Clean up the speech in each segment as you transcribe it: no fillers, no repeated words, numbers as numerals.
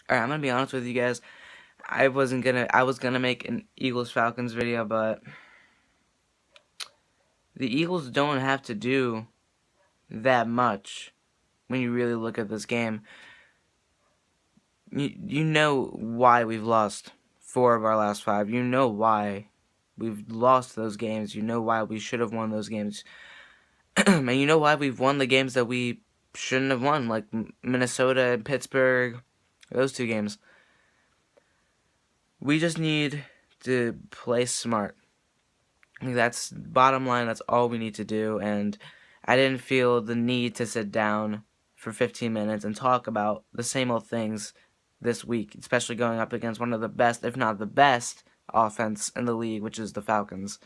Alright, I'm gonna be honest with you guys. I was gonna make an Eagles Falcons video, but the Eagles don't have to do that much when you really look at this game. You know why we've lost 4 of our last 5. You know why we've lost those games. You know why we should have won those games. And you know why we've won the games that we shouldn't have won, like Minnesota and Pittsburgh, those 2 games. We just need to play smart. That's bottom line. That's all we need to do. And I didn't feel the need to sit down for 15 minutes and talk about the same old things this week, especially going up against one of the best, if not the best, offense in the league, which is the Falcons.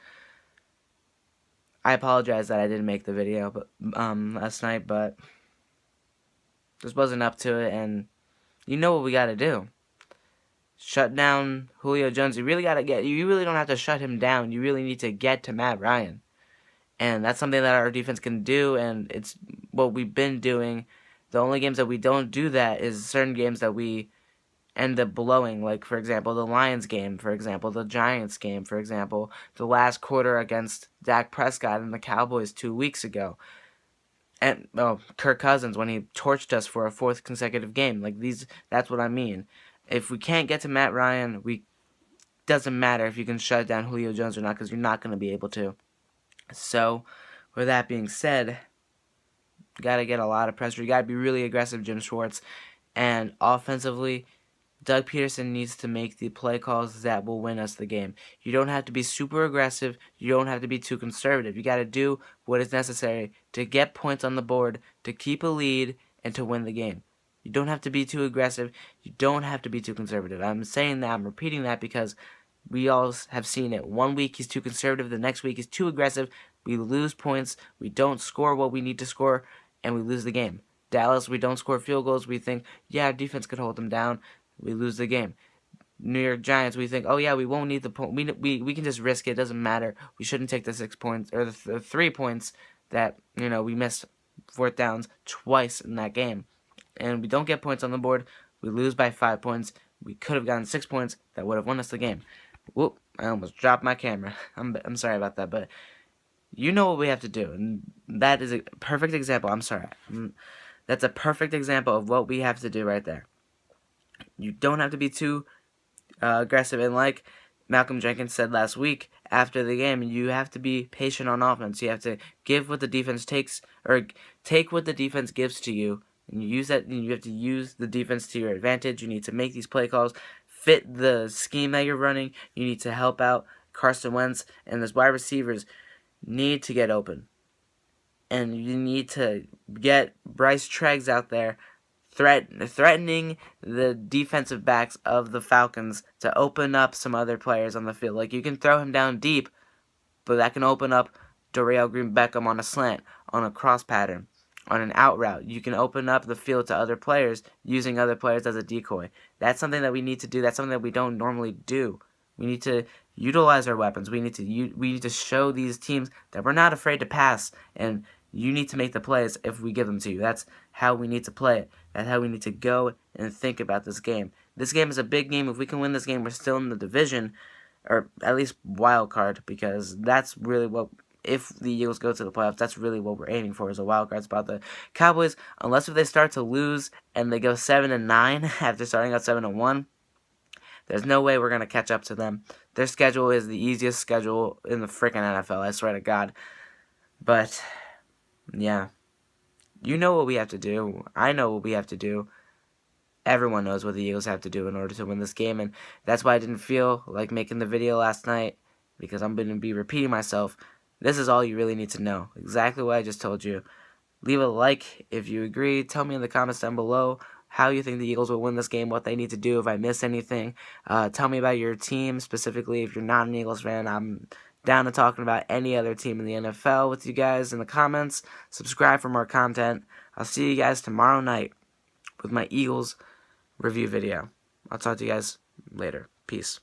I apologize that I didn't make the video last night, but just wasn't up to it. And you know what we got to do. Shut down Julio Jones. You really don't have to shut him down. You really need to get to Matt Ryan. And that's something that our defense can do, and it's what we've been doing. The only games that we don't do that is certain games that we end up blowing, like, for example, the Lions game, for example, the Giants game, for example, the last quarter against Dak Prescott and the Cowboys 2 weeks ago. And, Kirk Cousins, when he torched us for a 4th consecutive game. That's what I mean. If we can't get to Matt Ryan, doesn't matter if you can shut down Julio Jones or not, because you're not going to be able to. So, with that being said, you got to get a lot of pressure. You got to be really aggressive, Jim Schwartz. And offensively, Doug Peterson needs to make the play calls that will win us the game. You don't have to be super aggressive. You don't have to be too conservative. You got to do what is necessary to get points on the board, to keep a lead, and to win the game. You don't have to be too aggressive. You don't have to be too conservative. I'm saying that, I'm repeating that because we all have seen it. 1 week he's too conservative, the next week he's too aggressive. We lose points, we don't score what we need to score, and we lose the game. Dallas, we don't score field goals. We think, yeah, our defense could hold them down. We lose the game. New York Giants, we think, oh yeah, we won't need the point. We can just risk it. It doesn't matter. We shouldn't take the 6 points or the 3 points that we missed 4th downs twice in that game, and we don't get points on the board. We lose by 5 points. We could have gotten 6 points that would have won us the game. Whoop! I almost dropped my camera. I'm sorry about that, but you know what we have to do, and that is a perfect example. I'm sorry. That's a perfect example of what we have to do right there. You don't have to be too aggressive, and like Malcolm Jenkins said last week after the game, you have to be patient on offense. You have to give what the defense takes, or take what the defense gives to you, and you use that. And you have to use the defense to your advantage. You need to make these play calls fit the scheme that you're running. You need to help out Carson Wentz, and those wide receivers need to get open. And you need to get Bryce Treggs out there threatening the defensive backs of the Falcons to open up some other players on the field. Like, you can throw him down deep, but that can open up Dorial Green-Beckham on a slant, on a cross pattern, on an out route. You can open up the field to other players using other players as a decoy. That's something that we need to do. That's something that we don't normally do. We need to utilize our weapons. We need to show these teams that we're not afraid to pass, and you need to make the plays if we give them to you. That's how we need to play it. That's how we need to go and think about this game. This game is a big game. If we can win this game, we're still in the division, or at least wild card, because that's really what, if the Eagles go to the playoffs, that's really what we're aiming for, is a wild card spot. The Cowboys, unless if they start to lose and they go 7-9 after starting out 7-1, there's no way we're going to catch up to them. Their schedule is the easiest schedule in the freaking NFL, I swear to God. But yeah, you know what we have to do. I know what we have to do. Everyone knows what the Eagles have to do in order to win this game, and that's why I didn't feel like making the video last night, because I'm going to be repeating myself. This is all you really need to know. Exactly what I just told you. Leave a like if you agree. Tell me in the comments down below how you think the Eagles will win this game, what they need to do, if I miss anything. Tell me about your team, specifically if you're not an Eagles fan. I'm down to talking about any other team in the NFL with you guys in the comments. Subscribe for more content. I'll see you guys tomorrow night with my Eagles review video. I'll talk to you guys later. Peace.